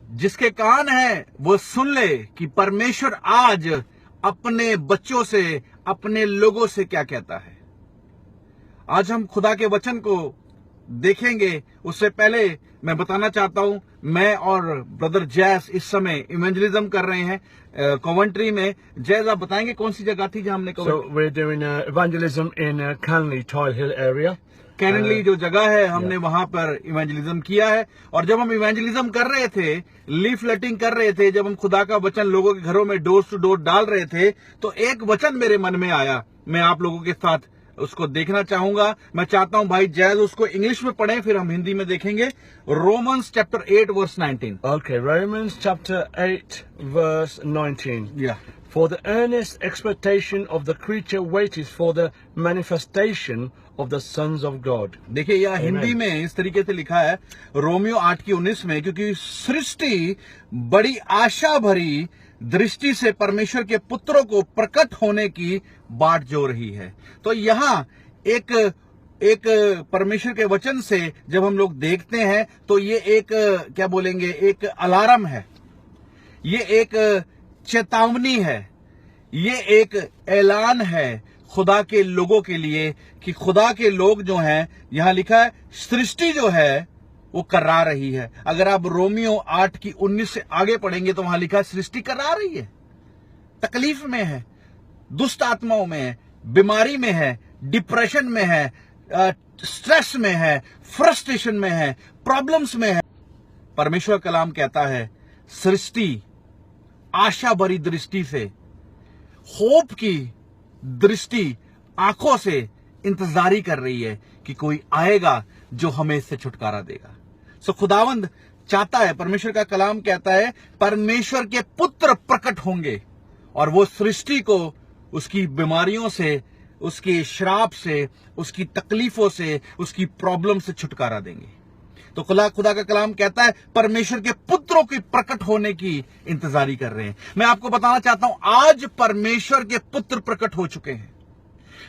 जिसके कान है वो सुन ले कि परमेश्वर आज अपने बच्चों से, अपने लोगों से क्या कहता है। आज हम खुदा के वचन को देखेंगे। उससे पहले मैं बताना चाहता हूं, मैं और ब्रदर जैस इस समय इवेंजलिज्म कर रहे हैं कॉवेंट्री में। जैस, आप बताएंगे कौन सी जगह थी जहां हमने So we're doing evangelism in Canley, Tile Hill area. Connelly जो जगह है, हमने वहां पर इवेंजलिज्म किया है। और जब हम इवेंजलिज्म कर रहे थे, लीफलेटिंग कर रहे थे, जब हम खुदा का वचन लोगों के घरों में डोर टू डोर डाल रहे थे, तो एक वचन मेरे मन में आया। मैं आप लोगों के साथ उसको देखना चाहूंगा। मैं चाहता हूं भाई जैज उसको इंग्लिश में पढ़ें, फिर हम हिंदी में देखेंगे। Romans chapter 8 verse 19। Okay, Romans chapter 8 verse 19. Yeah. For the earnest expectation of the creature waiteth for the manifestation of the sons of God. देखिए यह हिंदी में इस तरीके से लिखा है रोमियो 8:19 में, क्योंकि सृष्टि बड़ी आशा भरी दृष्टि से परमेश्वर के पुत्रों को प्रकट होने की बाट जो रही है। तो यहाँ एक परमेश्वर के वचन से जब हम लोग देखते हैं तो ये एक क्या बोलेंगे, एक अलार्म है, ये एक चेतावनी है, ये एक ऐलान है खुदा के लोगों के लिए कि खुदा के लोग जो हैं, यहां लिखा है सृष्टि जो है वो कर्रा रही है। अगर आप रोमियो 8:19 से आगे पढ़ेंगे तो वहां लिखा है सृष्टि कर्रा रही है, तकलीफ में है, दुष्ट आत्माओं में है, बीमारी में है, डिप्रेशन में है, स्ट्रेस में है, फ्रस्ट्रेशन में है, प्रॉब्लम्स में है। परमेश्वर कलाम कहता है सृष्टि आशा भरी दृष्टि से, होप की दृष्टि आंखों से इंतजारी कर रही है कि कोई आएगा जो हमें इससे छुटकारा देगा। सो खुदावंद चाहता है, परमेश्वर का कलाम कहता है परमेश्वर के पुत्र प्रकट होंगे और वो सृष्टि को उसकी बीमारियों से, उसके श्राप से, उसकी तकलीफों से, उसकी प्रॉब्लम से छुटकारा देंगे। तो खुदा का कलाम कहता है परमेश्वर के पुत्रों के प्रकट होने की इंतजारी कर रहे हैं। मैं आपको बताना चाहता हूं आज परमेश्वर के पुत्र प्रकट हो चुके हैं।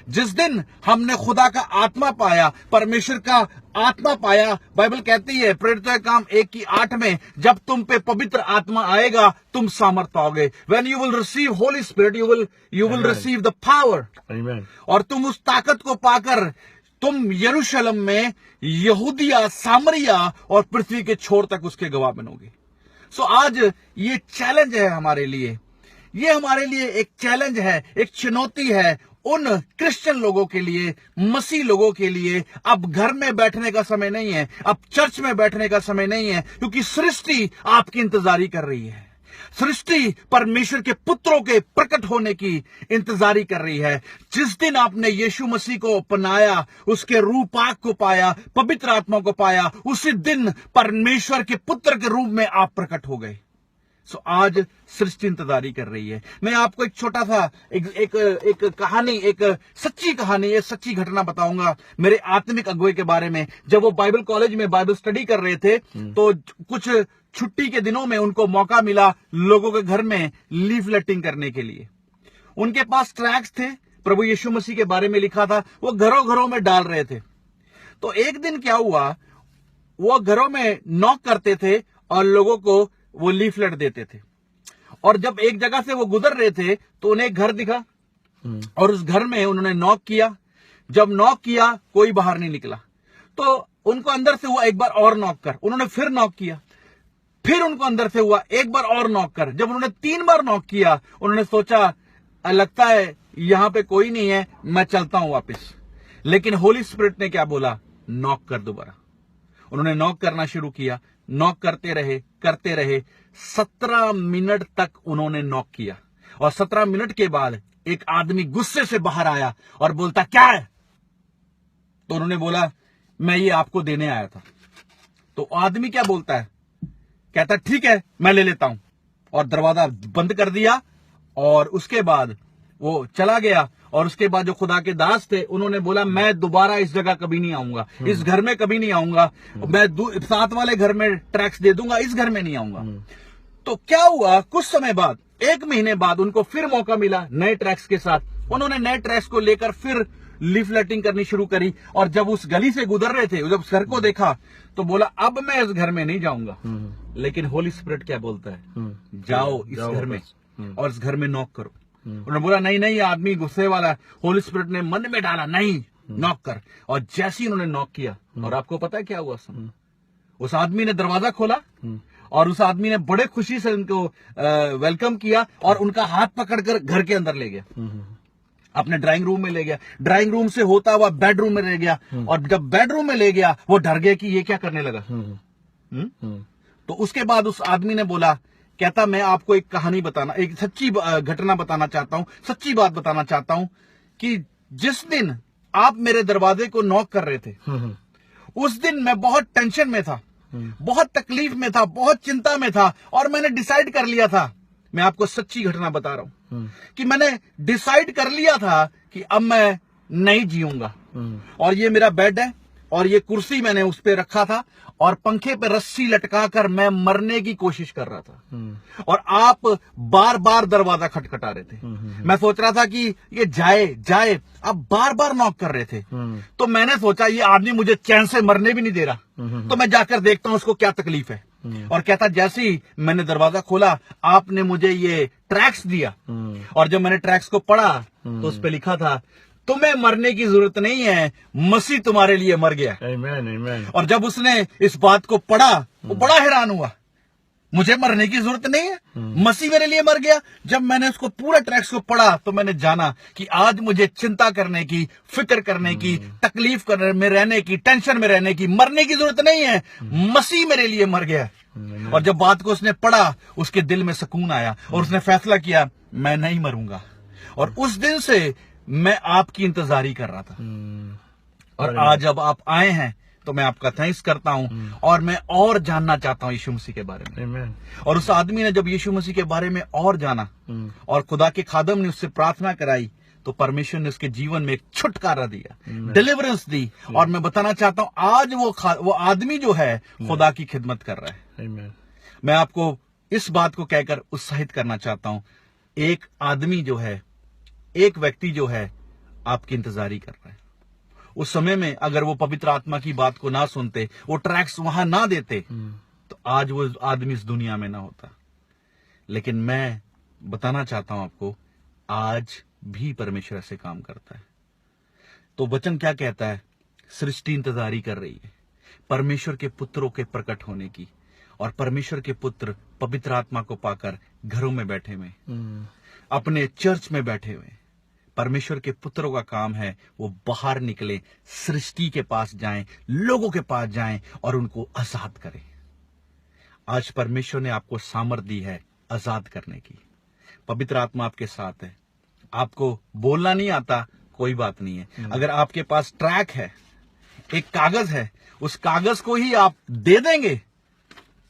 जिस दिन हमने खुदा का आत्मा पाया, परमेश्वर का आत्मा पाया, बाइबल कहती है प्रेरितों के काम 1:8 में, जब तुम पे पवित्र आत्मा आएगा तुम सामर्थ पाओगे। When you will receive Holy Spirit, you will receive the power. Amen. और तुम उस ताकत को पाकर तुम यरूशलेम में, यहूदिया, सामरिया और पृथ्वी के छोर तक उसके गवाह बनोगे। सो आज ये चैलेंज है हमारे लिए, ये हमारे लिए एक चैलेंज है, एक चुनौती है उन क्रिश्चियन लोगों के लिए, मसीह लोगों के लिए। अब घर में बैठने का समय नहीं है, अब चर्च में बैठने का समय नहीं है, क्योंकि सृष्टि आपकी इंतजारी कर रही है। सृष्टि परमेश्वर के पुत्रों के प्रकट होने की इंतजारी कर रही है। जिस दिन आपने यीशु मसीह को अपनाया, उसके रूह पाक को पाया, पवित्र आत्मा को पाया, उसी दिन परमेश्वर के पुत्र के रूप में आप प्रकट हो गए। सो आज सृष्टि इंतजारी कर रही है। मैं आपको एक छोटा सा एक कहानी, एक सच्ची कहानी, एक सच्ची घटना बताऊंगा मेरे आत्मिक अगुवे के बारे में। जब वो बाइबल कॉलेज में बाइबल स्टडी कर रहे थे तो कुछ छुट्टी के दिनों में उनको मौका मिला लोगों के घर में लीफलेटिंग करने के लिए। उनके पास ट्रैक्ट्स थे, प्रभु यीशु मसीह के बारे में लिखा था, वो घरों घरों में डाल रहे थे। तो एक दिन क्या हुआ, वो घरों में नॉक करते थे और लोगों को वो लीफलेट देते थे। और जब एक जगह से वो गुजर रहे थे तो उन्हें एक घर दिखा और उस घर में उन्होंने नॉक किया। जब नॉक किया कोई बाहर नहीं निकला तो उनको अंदर से हुआ एक बार और नॉक कर। उन्होंने फिर नॉक किया, फिर उनको अंदर से हुआ एक बार और नॉक कर। जब उन्होंने 3 बार नॉक किया उन्होंने सोचा लगता है यहां पे कोई नहीं है, मैं चलता हूं वापस। लेकिन होली स्पिरिट ने क्या बोला, नॉक कर दोबारा। उन्होंने नॉक करना शुरू किया, नॉक करते रहे 17 मिनट तक उन्होंने नॉक किया। और 17 मिनट के बाद एक आदमी गुस्से से बाहर आया और बोलता क्या है। तो उन्होंने बोला मैं ये आपको देने आया था। तो आदमी क्या बोलता है, कहता ठीक है मैं ले लेता हूं, और दरवाजा बंद कर दिया और उसके बाद वो चला गया। और उसके बाद जो खुदा के दास थे उन्होंने बोला मैं दोबारा इस जगह कभी नहीं आऊंगा, इस घर में कभी नहीं आऊंगा, मैं साथ वाले घर में ट्रैक्स दे दूंगा, इस घर में नहीं आऊंगा। तो क्या हुआ, कुछ समय बाद, 1 महीने बाद उनको फिर मौका मिला नए ट्रैक्स के साथ। उन्होंने नए ट्रैक्स को लेकर फिर लीफलेटिंग करनी शुरू करी, और जब उस गली से गुजर रहे थे, जब उस घर को देखा तो बोला अब मैं इस घर में नहीं जाऊंगा। लेकिन होली स्पिरिट क्या बोलता है, जाओ इस घर में और इस घर में नॉक करो। उन्होंने बोला नहीं नहीं, आदमी गुस्से वाला। होली स्पिरिट ने मन में डाला नहीं, नॉक कर। और जैसे ही उन्होंने नॉक किया, और आपको पता है क्या हुआ, उस आदमी ने दरवाजा खोला और उस आदमी ने बड़े खुशी से उनको वेलकम किया और उनका हाथ पकड़कर घर के अंदर ले गया, अपने ड्राइंग रूम में ले गया। ड्राइंग रूम से होता हुआ बेडरूम में ले गया, और जब बेडरूम में ले गया वो डर गया कि ये क्या करने लगा। तो उसके बाद उस आदमी ने बोला, कहता मैं आपको एक कहानी बताना, एक सच्ची घटना बताना चाहता हूं, सच्ची बात बताना चाहता हूं कि जिस दिन आप मेरे दरवाजे को नॉक कर रहे थे, उस दिन मैं बहुत टेंशन में था, बहुत तकलीफ में था, बहुत चिंता में था, और मैंने डिसाइड कर लिया था, मैं आपको सच्ची घटना बता रहा हूं कि मैंने डिसाइड कर लिया था कि अब मैं नहीं जीऊंगा। और ये मेरा बेड है और ये कुर्सी मैंने उस पे रखा था और पंखे पे रस्सी लटकाकर मैं मरने की कोशिश कर रहा था, और आप बार बार दरवाजा खटखटा रहे थे। मैं सोच रहा था कि ये जाए जाए, आप बार बार नॉक कर रहे थे। तो मैंने सोचा ये आदमी मुझे चैन से मरने भी नहीं दे रहा, तो मैं जाकर देखता हूं उसको क्या तकलीफ है। और कहता जैसे ही मैंने दरवाजा खोला, आपने मुझे ये ट्रैक्स दिया, और जब मैंने ट्रैक्स को पढ़ा तो उस पे लिखा था, तुम्हें मरने की जरूरत नहीं है, मसीह तुम्हारे लिए मर गया। Amen, amen. और जब उसने इस बात को पढ़ा, वो बड़ा हैरान हुआ, मुझे मरने की जरूरत नहीं है, मसीह मेरे लिए मर गया। जब मैंने उसको पूरा ट्रैक्स को पढ़ा तो मैंने जाना कि आज मुझे चिंता करने की, फिक्र करने की, तकलीफ करने में रहने की, टेंशन में रहने की, मरने की जरूरत नहीं है, मसीह मेरे लिए मर गया। और जब बात को उसने पढ़ा, उसके दिल में सुकून आया और उसने फैसला किया मैं नहीं मरूंगा। और उस दिन से मैं आपकी इंतजारी कर रहा था, और आज जब आप आए हैं तो मैं आपका थैंक्स करता हूं, और मैं और जानना चाहता हूं यीशु मसीह के बारे में। Amen. और उस आदमी ने जब यीशु मसीह के बारे में और जाना और खुदा के खादम ने उससे प्रार्थना कराई, तो परमेश्वर ने उसके जीवन में एक छुटकारा दिया, डिलीवरेंस दी। और मैं बताना चाहता हूं आज वो आदमी जो है खुदा की खिदमत कर रहा है। Amen. मैं आपको इस बात को कहकर उत्साहित करना चाहता हूं, एक आदमी जो है, एक व्यक्ति जो है आपकी इंतजारी कर रहा है। उस समय में अगर वो पवित्र आत्मा की बात को ना सुनते, वो ट्रैक्स वहां ना देते, तो आज वो आदमी इस दुनिया में ना होता। लेकिन मैं बताना चाहता हूं आपको, आज भी परमेश्वर ऐसे काम करता है। तो वचन क्या कहता है, सृष्टि इंतजारी कर रही है परमेश्वर के पुत्रों के प्रकट होने की, और परमेश्वर के पुत्र पवित्र आत्मा को पाकर घरों में बैठे हुए, अपने चर्च में बैठे हुए। परमेश्वर के पुत्रों का काम है वो बाहर निकले, सृष्टि के पास जाएं, लोगों के पास जाएं और उनको आजाद करें। आज परमेश्वर ने आपको सामर्थ दी है आजाद करने की। पवित्र आत्मा आपके साथ है। आपको बोलना नहीं आता, कोई बात नहीं है। अगर आपके पास ट्रैक है, एक कागज है, उस कागज को ही आप दे देंगे,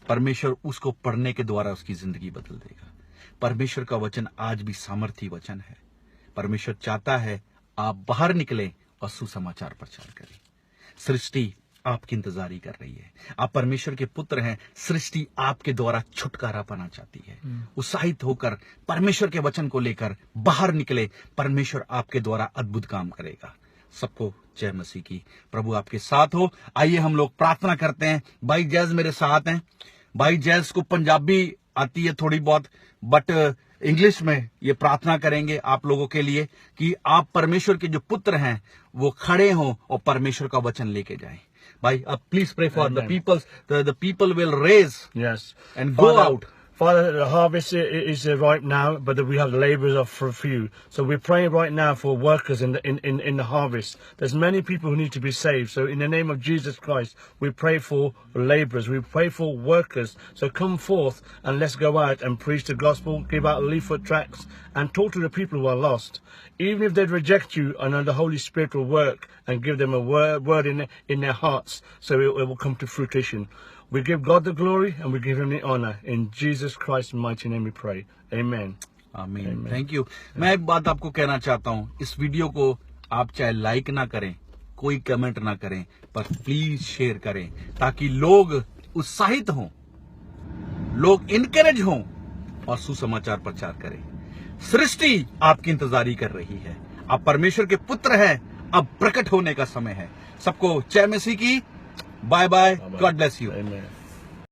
परमेश्वर उसको पढ़ने के द्वारा उसकी जिंदगी बदल देगा। परमेश्वर का वचन आज भी सामर्थी वचन है। परमेश्वर चाहता है आप बाहर निकले और सुसमाचार प्रचार करें। सृष्टि आपकी इंतजारी कर रही है। आप परमेश्वर के पुत्र हैं, सृष्टि आपके द्वारा छुटकारा पाना चाहती है। उत्साहित होकर परमेश्वर के वचन को लेकर बाहर निकले, परमेश्वर आपके द्वारा अद्भुत काम करेगा। सबको जय मसीह की। प्रभु आपके साथ हो। आइए हम लोग प्रार्थना करते हैं। भाई जैज मेरे साथ हैं। भाई जैज को पंजाबी आती है थोड़ी बहुत, बट इंग्लिश में ये प्रार्थना करेंगे आप लोगों के लिए कि आप परमेश्वर के जो पुत्र हैं वो खड़े हों और परमेश्वर का वचन लेके जाएं। भाई अब please pray for the peoples, the people will raise Yes. And go out. Father, the harvest is ripe now, but we have laborers of few. So we're praying right now for workers in the harvest. There's many people who need to be saved. So in the name of Jesus Christ, we pray for laborers. We pray for workers. So come forth and let's go out and preach the gospel, give out leaflet tracts, and talk to the people who are lost. Even if they reject you, I know the Holy Spirit will work and give them a word in their hearts, so it will come to fruition. We give God the glory and we give him the honor. In Jesus Christ's mighty name we pray. Amen. आमीन। Thank you. मैं एक बात आपको कहना चाहता हूं, इस video को आप चाहे लाइक ना करें, कोई कमेंट ना करें, पर प्लीज शेयर करें ताकि लोग उत्साहित हों, लोग इनकरेज हों और सुसमाचार प्रचार करें। सृष्टि आपकी इंतजारी कर रही है। आप परमेश्वर के पुत्र हैं, अब प्रकट होने का समय है। सबको जय मसीह की। Bye bye. God bless you. Amen.